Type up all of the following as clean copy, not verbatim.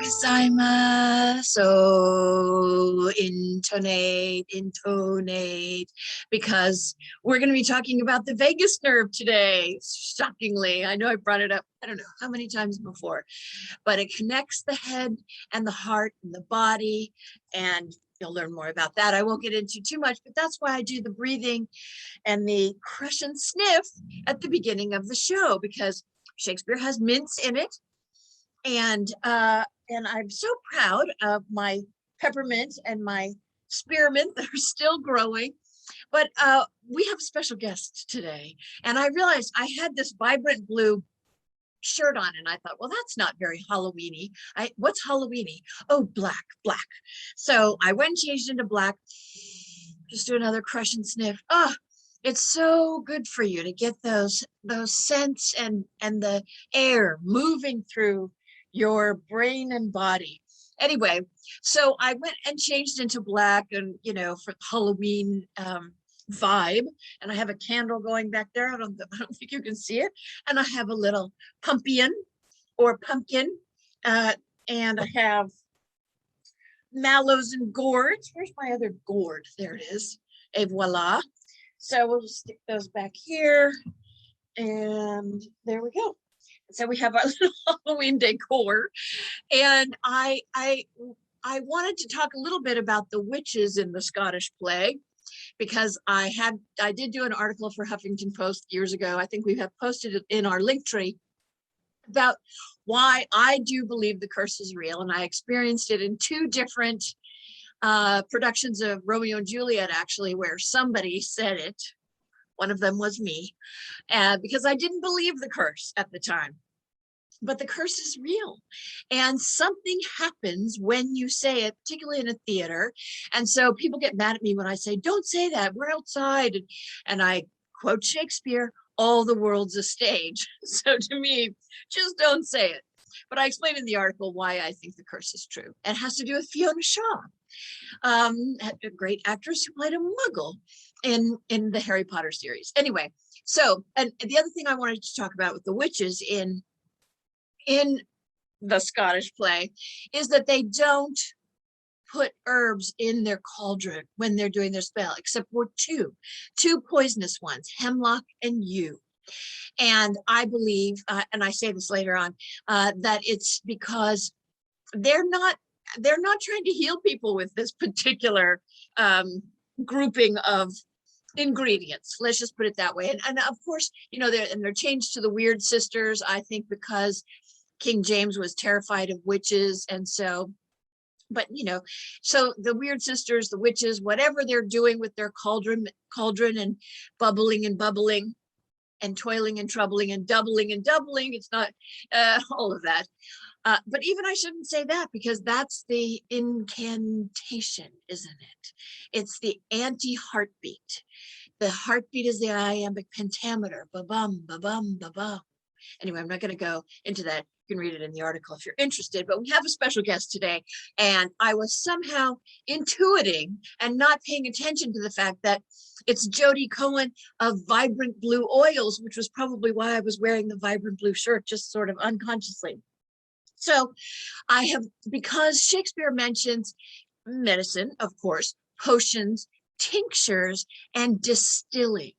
gozaimasu. So intonate, because we're going to be talking about the vagus nerve today. Shockingly, I know I brought it up, I don't know how many times before, but it connects the head and the heart and the body, and you'll learn more about that. I won't get into too much, but that's why I do the breathing and the crush and sniff at the beginning of the show, because Shakespeare has mints in it. And I'm so proud of my peppermint and my spearmint that are still growing. But we have a special guest today. And I realized I had this vibrant blue shirt on, and I thought, well, that's not very Halloweeny. What's Halloweeny? Oh, black. So I went and changed into black. Just do another crush and sniff. Oh, it's so good for you to get those scents and the air moving through your brain and body. Anyway, so I went and changed into black, and for Halloween vibe, and I have a candle going back there. I don't think you can see it. And I have a little pumpkin, and I have mallows and gourds. Where's my other gourd? There it is. Et voila. So we'll just stick those back here, and there we go. So we have our little Halloween decor, and I wanted to talk a little bit about the witches in the Scottish play, because I did do an article for Huffington Post years ago. I think we have posted it in our link tree about why I do believe the curse is real, and I experienced it in two different productions of Romeo and Juliet, actually, where somebody said it. One of them was me, because I didn't believe the curse at the time. But the curse is real, and something happens when you say it, particularly in a theater. And so people get mad at me when I say, don't say that, we're outside. And I quote Shakespeare, all the world's a stage. So to me, just don't say it. But I explained in the article why I think the curse is true. It has to do with Fiona Shaw, a great actress who played a muggle in the Harry Potter series. Anyway, so, and the other thing I wanted to talk about with the witches in the Scottish play is that they don't put herbs in their cauldron when they're doing their spell, except for two poisonous ones, hemlock and yew. And I believe, and I say this later on, that it's because they're not trying to heal people with this particular grouping of ingredients. Let's just put it that way. And of course, they're changed to the Weird Sisters, I think, because King James was terrified of witches. And so, but so the Weird Sisters, the witches, whatever they're doing with their cauldron and bubbling and toiling and troubling and doubling, it's not all of that. But even I shouldn't say that, because that's the incantation, isn't it? It's the anti-heartbeat. The heartbeat is the iambic pentameter. Ba-bum, ba-bum, ba-bum. Anyway, I'm not going to go into that. You can read it in the article if you're interested, but we have a special guest today, and I was somehow intuiting and not paying attention to the fact that it's Jodi Cohen of Vibrant Blue Oils, which was probably why I was wearing the vibrant blue shirt, just sort of unconsciously. So because Shakespeare mentions medicine, of course, potions, tinctures, and distilling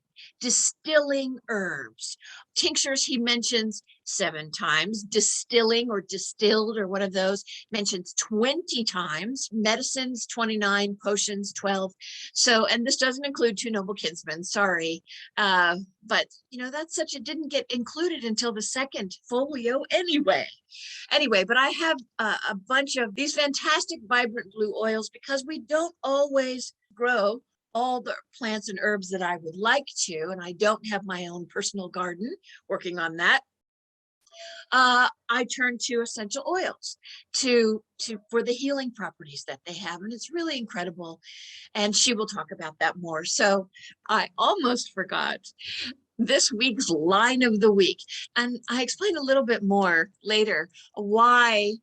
herbs. Tinctures he mentions 7 times, distilling or distilled or one of those mentions 20 times, medicines 29, potions 12. So, and this doesn't include 2 noble kinsmen, sorry. But that's it didn't get included until the 2nd folio anyway. But I have a bunch of these fantastic vibrant blue oils, because we don't always grow all the plants and herbs that I would like to, and I don't have my own personal garden, working on that. I turn to essential oils for the healing properties that they have, and it's really incredible. And she will talk about that more. So I almost forgot this week's line of the week, and I explain a little bit more later why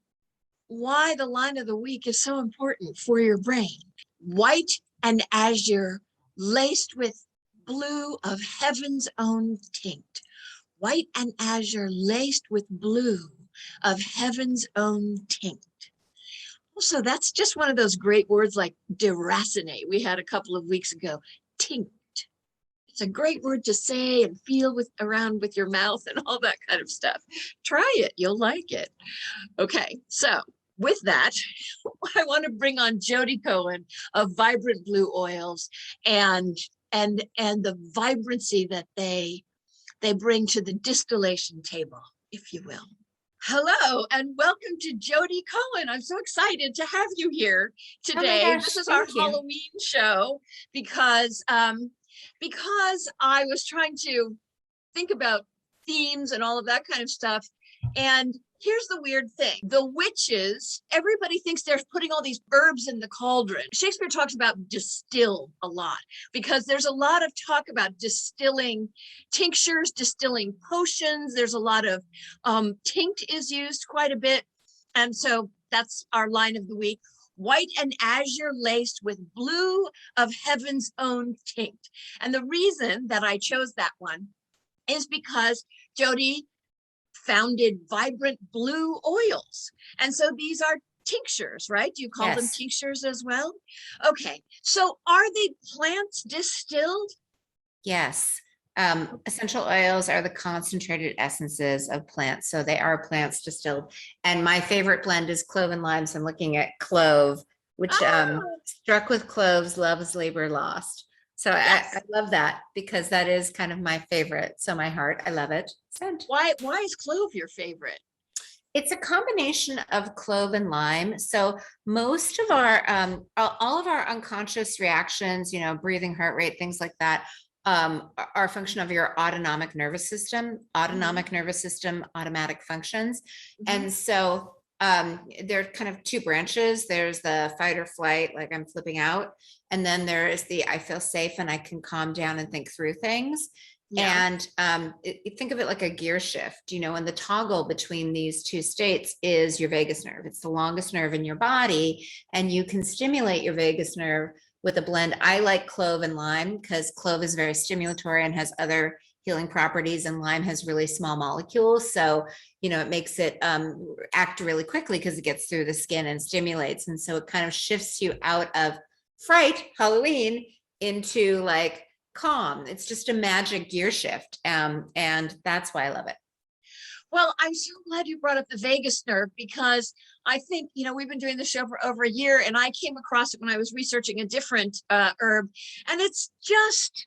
the line of the week is so important for your brain. White and azure, laced with blue of heaven's own tinct. White and azure, laced with blue of heaven's own tinct. So that's just one of those great words like deracinate we had a couple of weeks ago. Tinct. It's a great word to say and feel with around with your mouth and all that kind of stuff. Try it, you'll like it. Okay, so with that, I want to bring on Jodi Cohen of Vibrant Blue Oils and the vibrancy that they bring to the distillation table, if you will. Hello and welcome to Jodi Cohen. I'm so excited to have you here Oh my today. gosh, This is our thank you. Halloween show because I was trying to think about themes and all of that kind of stuff. And here's the weird thing. The witches, everybody thinks they're putting all these herbs in the cauldron. Shakespeare talks about distilled a lot because there's a lot of talk about distilling tinctures, distilling potions. There's a lot of tinct is used quite a bit. And so that's our line of the week. White and azure laced with blue of heaven's own tinct. And the reason that I chose that one is because Jodi founded Vibrant Blue Oils. And so these are tinctures, right? Do you call them Yes, tinctures as well? Okay, so are they plants distilled? yes. Essential oils are the concentrated essences of plants. So they are plants distilled. And my favorite blend is clove and lime. So I'm looking at clove, which Ah, struck with cloves, love is labor lost. So I yes. love that because that is kind of my favorite. So my heart, I love it. Scent. Why is clove your favorite? It's a combination of clove and lime. So most of our, all of our unconscious reactions, breathing, heart rate, things like that, are a function of your Mhm, autonomic nervous system, automatic functions. mhm. And so there are kind of two branches. There's the fight or flight, like I'm flipping out. And then there is the I feel safe and I can calm down and think through things. Yeah. And think of it like a gear shift, and the toggle between these two states is your vagus nerve. It's the longest nerve in your body, and you can stimulate your vagus nerve with a blend. I like clove and lime because clove is very stimulatory and has other healing properties, and lime has really small molecules. So, it makes it act really quickly because it gets through the skin and stimulates. And so it kind of shifts you out of fright, Halloween, into like calm. It's just a magic gear shift. And that's why I love it. Well, I'm so glad you brought up the vagus nerve because I think, we've been doing the show for over a year and I came across it when I was researching a different herb. And it's just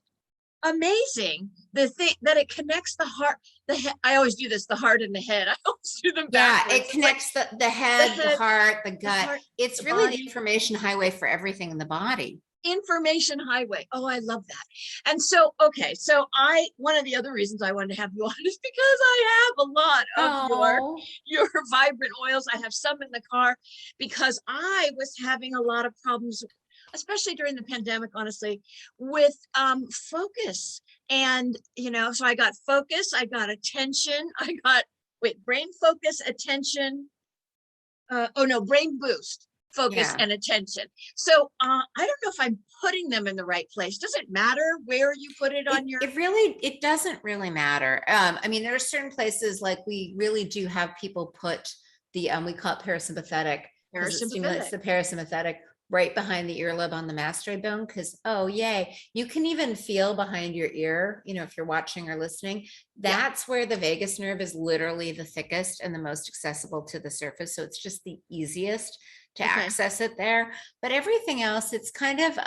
amazing the thing that it connects the heart, the head. I always do this, the heart and the head. I always do them Yeah, backwards. it It's like connects the the head, the head, heart, the the gut. heart, It's the really the body. information highway for everything in the body. Information highway. Oh, I love that. And so, okay, so one of the other reasons I wanted to have you on is because I have a lot of Oh, your vibrant oils. I have some in the car because I was having a lot of problems, especially during the pandemic, honestly, with focus. And so I got focus, I got attention, I got brain focus, attention, oh no, brain boost, focus, yeah. and attention. So I don't know if I'm putting them in the right place. Does it matter where you put it on your It doesn't really matter. I mean, there are certain places like we really do have people put we call it parasympathetic because it stimulates parasympathetic? the parasympathetic right behind the earlobe on the mastroid bone. Because, oh, yay, you can even feel behind your ear, if you're watching or listening, Yeah. that's where the vagus nerve is literally the thickest and the most accessible to the surface. So it's just the easiest to Okay. access it there. But everything else, it's kind of,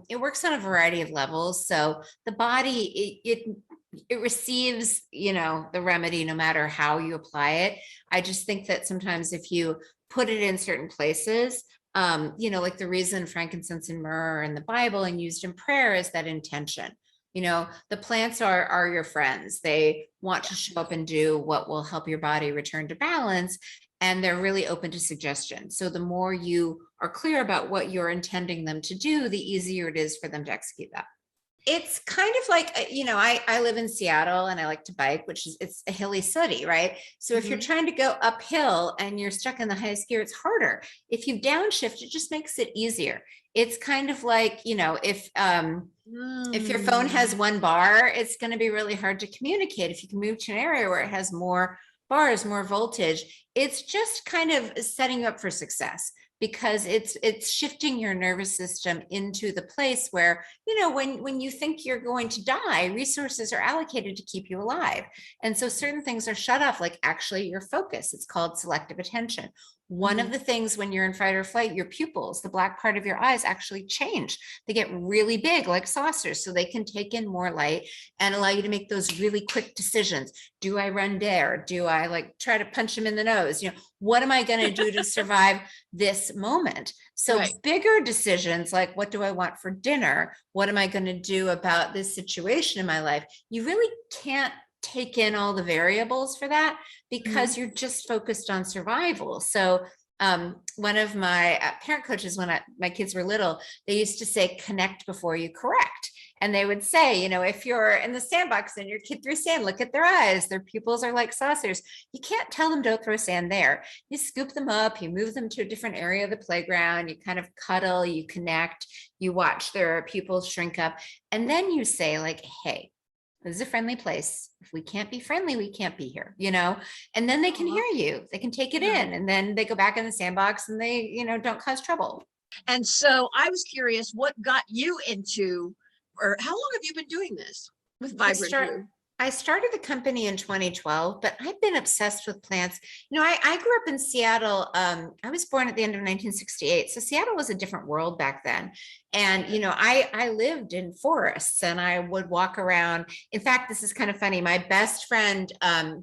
it works on a variety of levels. So the body, it receives, the remedy no matter how you apply it. I just think that sometimes if you put it in certain places, like the reason frankincense and myrrh are in the Bible and used in prayer is that intention. The plants are your friends. They want to show up and do what will help your body return to balance, and they're really open to suggestion. So the more you are clear about what you're intending them to do, the easier it is for them to execute that. It's kind of like, I live in Seattle and I like to bike, it's a hilly city, right? So if you're Mhm. trying to go uphill and you're stuck in the highest gear, it's harder. If you downshift, it just makes it easier. It's kind of like, if your phone has Mm. one bar, it's going to be really hard to communicate. If you can move to an area where it has more bars, more voltage, it's just kind of setting you up for success because it's shifting your nervous system into the place where, you know, when you think you're going to die, resources are allocated to keep you alive. And so certain things are shut off, like actually your focus. It's called selective attention. One of the things when you're in fight or flight, your pupils, the black part of your eyes, actually change. They get really big, like saucers, so they can take in more light and allow you to make those really quick decisions. Do I run dare? Do I like try to punch him in the nose? You know, what am I going to do to survive this moment? So Right. bigger decisions like, what do I want for dinner? What am I going to do about this situation in my life? You really can't take in all the variables for that because you're just focused on survival. So one of my parent coaches, when my kids were little, they used to say, connect before you correct. And they would say, you know, if you're in the sandbox and your kid threw sand, look at their eyes. Their pupils are like saucers. You can't tell them don't throw sand there. You scoop them up, you move them to a different area of the playground, you kind of cuddle, you connect, you watch their pupils shrink up. And then you say like, hey, this is a friendly place. If we can't be friendly, we can't be here, you know, and then they can hear you, they can take it in, and then they go back in the sandbox and they, you know, don't cause trouble. And so I was curious, what got you into, or how long have you been doing this with Vibrant Blue? I started the company in 2012, but I've been obsessed with plants. You know, I grew up in Seattle. I was born at the end of 1968. So Seattle was a different world back then. And, you know, I lived in forests and I would walk around. In fact, this is kind of funny. My best friend,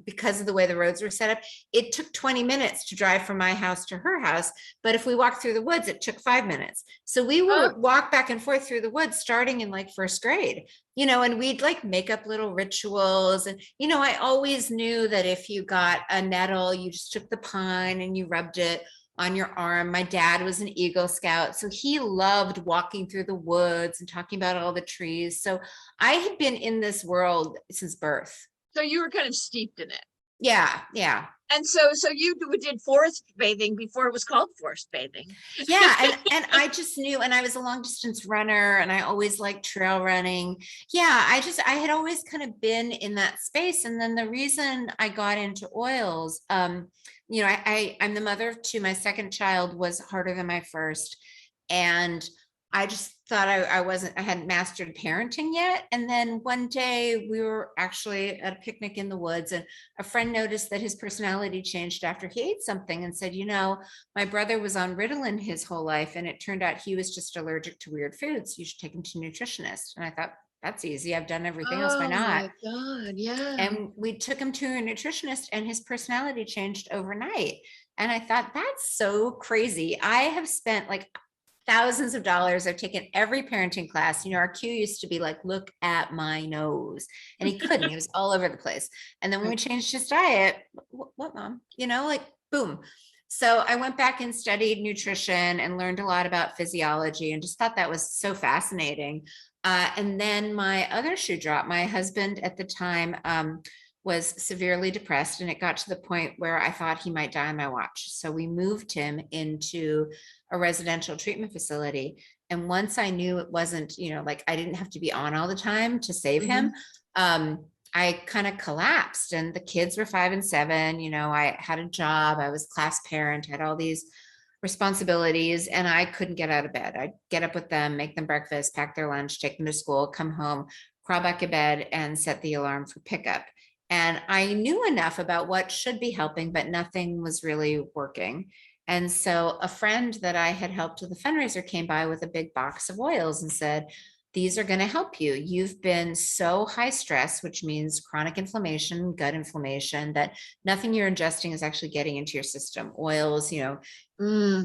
because of the way the roads were set up, it took 20 minutes to drive from my house to her house. But if we walked through the woods, it took 5 minutes. So we would walk back and forth through the woods starting in like first grade, you know, and we'd like make up little rituals. And, you know, I always knew that if you got a nettle, you just took the pine and you rubbed it on your arm. My dad was an Eagle Scout, so he loved walking through the woods and talking about all the trees. So I had been in this world since birth. So you were kind of steeped in it. Yeah, yeah. And so you did forest bathing before it was called forest bathing. Yeah, and I just knew, and I was a long distance runner, and I always liked trail running. Yeah, I had always kind of been in that space. And then the reason I got into oils, you know, I'm the mother of two. My second child was harder than my first, and I just thought I hadn't mastered parenting yet. And then one day we were actually at a picnic in the woods, and a friend noticed that his personality changed after he ate something and said, you know, my brother was on Ritalin his whole life, and it turned out he was just allergic to weird foods. You should take him to a nutritionist. And I thought, that's easy. I've done everything else. Why not? Oh my God, yeah. And we took him to a nutritionist, and his personality changed overnight. And I thought, that's so crazy. I have spent like thousands of dollars. I've taken every parenting class. You know, our cue used to be like, look at my nose. And he couldn't, he was all over the place. And then when we changed his diet, what mom, you know, like boom. So I went back and studied nutrition and learned a lot about physiology and just thought that was so fascinating. And then my other shoe dropped. My husband at the time was severely depressed, and it got to the point where I thought he might die on my watch. So we moved him into a residential treatment facility. And once I knew it wasn't, you know, like I didn't have to be on all the time to save him, I kind of collapsed. And the kids were 5 and 7. You know, I had a job, I was class parent, had all these responsibilities, and I couldn't get out of bed. I'd get up with them, make them breakfast, pack their lunch, take them to school, come home, crawl back in bed, and set the alarm for pickup. And I knew enough about what should be helping, but nothing was really working. And so a friend that I had helped with a fundraiser came by with a big box of oils and said, these are going to help you. You've been so high stress, which means chronic inflammation, gut inflammation, that nothing you're ingesting is actually getting into your system. Oils, you know,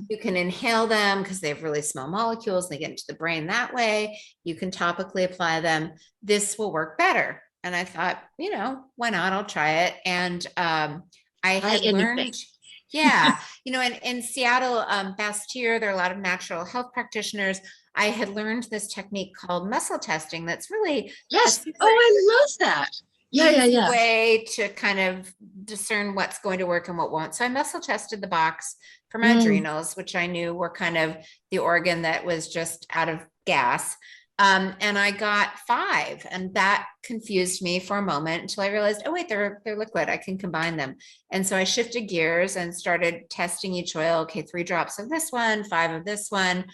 you can inhale them because they have really small molecules. They get into the brain that way. You can topically apply them. This will work better. And I thought, you know, why not? I'll try it. And I had learned, yeah, you know, in Seattle, Bastyr, there are a lot of natural health practitioners. I had learned this technique called muscle testing. That's really I love that. Yeah. Way to kind of discern what's going to work and what won't. So I muscle tested the box for my adrenals, which I knew were kind of the organ that was just out of gas. And I got 5, and that confused me for a moment until I realized, oh wait, they're liquid. I can combine them. And so I shifted gears and started testing each oil. Okay, 3 drops of this one, 5 of this one.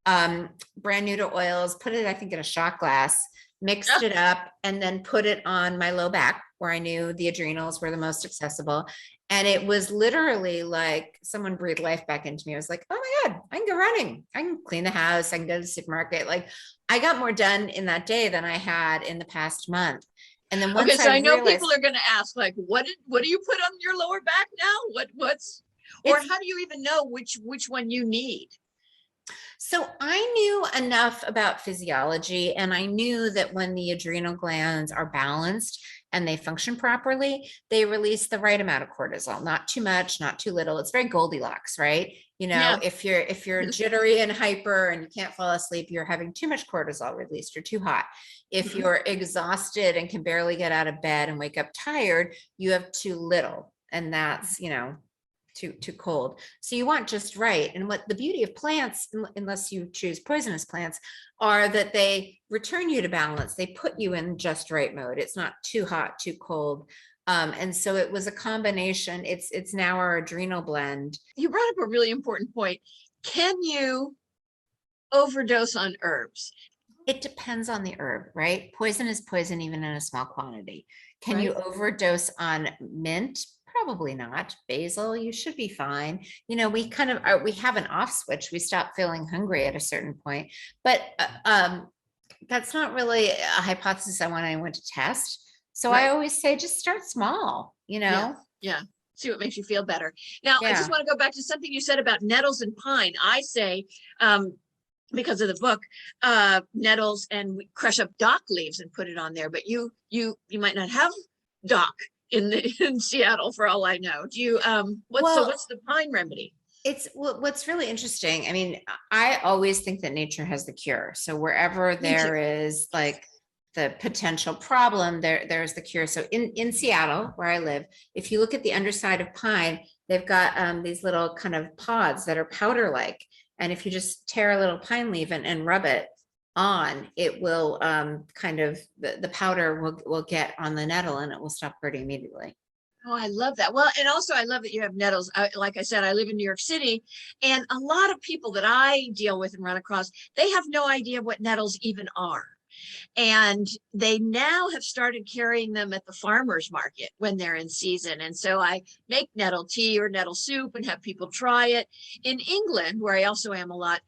Brand new to oils. Put it, I think, in a shot glass. Mixed it up, and then put it on my low back where I knew the adrenals were the most accessible. And it was literally like someone breathed life back into me. I was like, oh my God, I can go running. I can clean the house. I can go to the supermarket. Like, I got more done in that day than I had in the past month. And then once Okay, so I know realized, people are going to ask, like, what do you put on your lower back now? Or how do you even know which one you need? so I knew enough about physiology, and I knew that when the adrenal glands are balanced and they function properly, they release the right amount of cortisol, not too much, not too little. It's very Goldilocks, right? You know, Yeah. if you're jittery and hyper and you can't fall asleep, you're having too much cortisol released, you're too hot. If Mhm. you're exhausted and can barely get out of bed and wake up tired, you have too little. And that's, too cold. So you want just right. And what the beauty of plants, unless you choose poisonous plants, are that they return you to balance. They put you in just right mode. It's not too hot, too cold. And so it was a combination. It's now our adrenal blend. You brought up a really important point. Can you overdose on herbs? It depends on the herb, right? Poison is poison even in a small quantity. Can you Right. overdose on mint? Probably not. Basil, you should be fine. We kind of we have an off switch. We stop feeling hungry at a certain point, but that's not really a hypothesis I want anyone to test. So I Right. always say just start small. Yeah. Yeah. See what makes you feel better. Now, I just Yeah. want to go back to something you said about nettles and pine. I say, because of the book, nettles, and we crush up dock leaves and put it on there. But you might not have dock in Seattle, for all I know. Do you what's Well, the pine remedy? it's what's really interesting. I mean, I always think that nature has the cure. So wherever Me too. there is like the potential problem, there's the cure. So in Seattle, where I live, if you look at the underside of pine, they've got these little kind of pods that are powder like. And if you just tear a little pine leaf and rub it on, it will kind of the powder will get on the nettle and it will stop hurting immediately. Oh, I love that. Well, and also I love that you have nettles. Like I said, I live in New York City, and a lot of people that I deal with and run across, they have no idea what nettles even are. And they now have started carrying them at the farmers market when they're in season. And so I make nettle tea or nettle soup and have people try it. In England, where I also am a lot,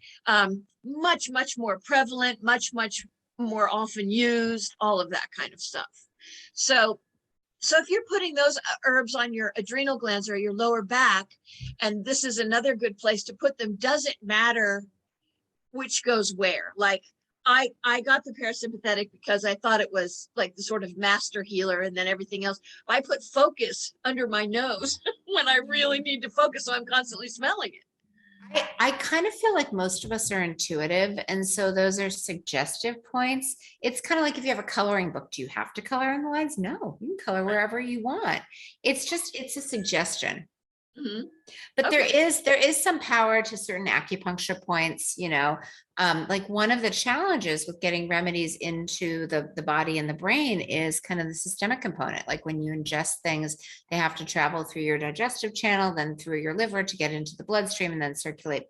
much, much more prevalent, much, much more often used, all of that kind of stuff. So if you're putting those herbs on your adrenal glands or your lower back, and this is another good place to put them, doesn't matter which goes where. Like I got the parasympathetic because I thought it was like the sort of master healer, and then everything else. I put focus under my nose when I really need to focus, so I'm constantly smelling it. I kind of feel like most of us are intuitive. And so those are suggestive points. It's kind of like if you have a coloring book, do you have to color in the lines? No, you can color wherever you want. It's a suggestion. Mm-hmm. But Okay. there is some power to certain acupuncture points, like one of the challenges with getting remedies into the body and the brain is kind of the systemic component. Like when you ingest things, they have to travel through your digestive channel, then through your liver to get into the bloodstream and then circulate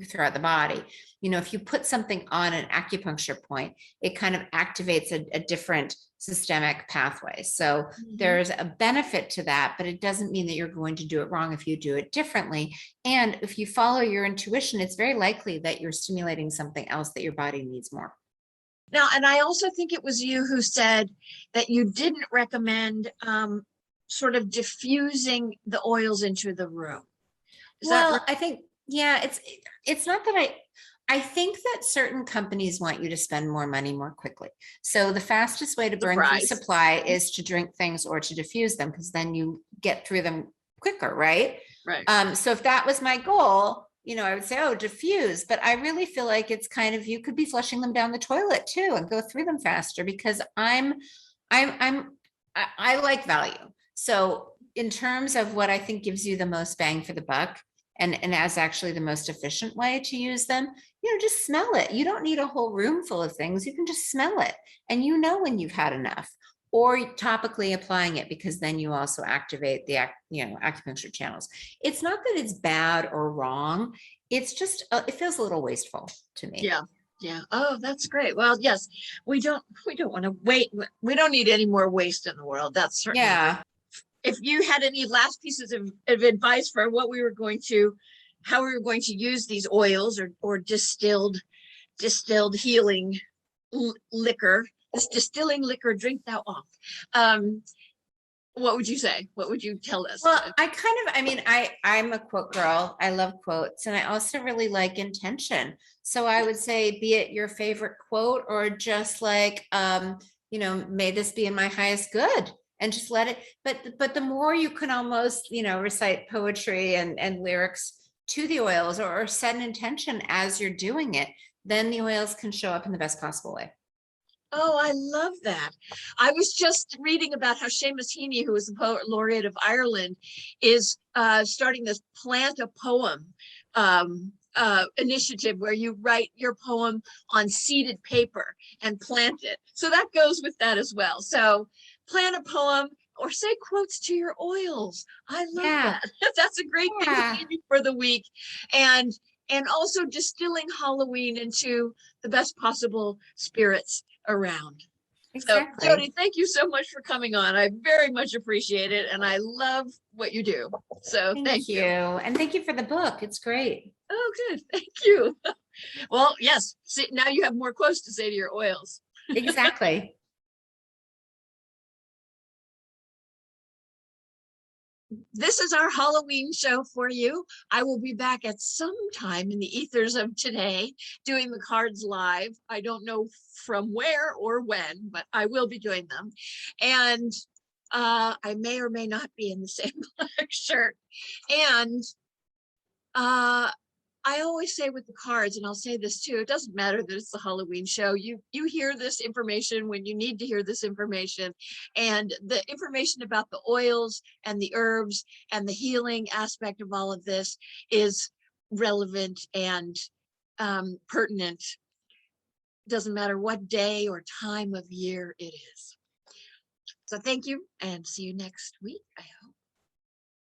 throughout the body. If you put something on an acupuncture point, it kind of activates a different systemic pathway. So there's a benefit to that, but it doesn't mean that you're going to do it wrong if you do it differently. And if you follow your intuition, it's very likely that you're stimulating something else that your body needs more. Now, and I also think it was you who said that you didn't recommend sort of diffusing the oils into the room. Is that right? Well, I think, yeah, it's not that I think that certain companies want you to spend more money more quickly. So the fastest way to burn through Surprise. supply is to drink things or to diffuse them, because then you get through them quicker, right? Right. So if that was my goal, I would say, oh, diffuse. But I really feel like it's kind of, you could be flushing them down the toilet too and go through them faster, because I like value. So in terms of what I think gives you the most bang for the buck, and as actually the most efficient way to use them, just smell it. You don't need a whole room full of things. You can just smell it and when you've had enough. Or topically applying it, because then you also activate the acupuncture channels. It's not that it's bad or wrong. It's just it feels a little wasteful to me. Yeah. Yeah. Oh, that's great. Well, yes, we don't want to wait. We don't need any more waste in the world. That's certainly. Yeah. If you had any last pieces of advice for how we were going to use these oils or distilled healing liquor, this distilling liquor, drink thou off. What would you say? What would you tell us? Well, I'm a quote girl. I love quotes, and I also really like intention. So I would say, be it your favorite quote or just like, may this be in my highest good, and just let it. But the more you can almost, recite poetry and lyrics to the oils, or set an intention as you're doing it, then the oils can show up in the best possible way. Oh, I love that. I was just reading about how Seamus Heaney, who is the poet laureate of Ireland, is starting this plant a poem initiative where you write your poem on seeded paper and plant it. So that goes with that as well. So plant a poem or say quotes to your oils. I love that. That's a great thing for the week. And also distilling Halloween into the best possible spirits around. Exactly. So Jodi, thank you so much for coming on. I very much appreciate it, and I love what you do. So thank you. And thank you for the book. It's great. Oh, good. Thank you. Well, yes. See, now you have more quotes to say to your oils. Exactly. This is our Halloween show for you. I will be back at some time in the ethers of today doing the cards live. I don't know from where or when, but I will be doing them. And I may or may not be in the same black shirt. And I always say with the cards, and I'll say this too, it doesn't matter that it's the Halloween show. You hear this information when you need to hear this information. And the information about the oils and the herbs and the healing aspect of all of this is relevant and pertinent. Doesn't matter what day or time of year it is. So thank you, and see you next week, I hope.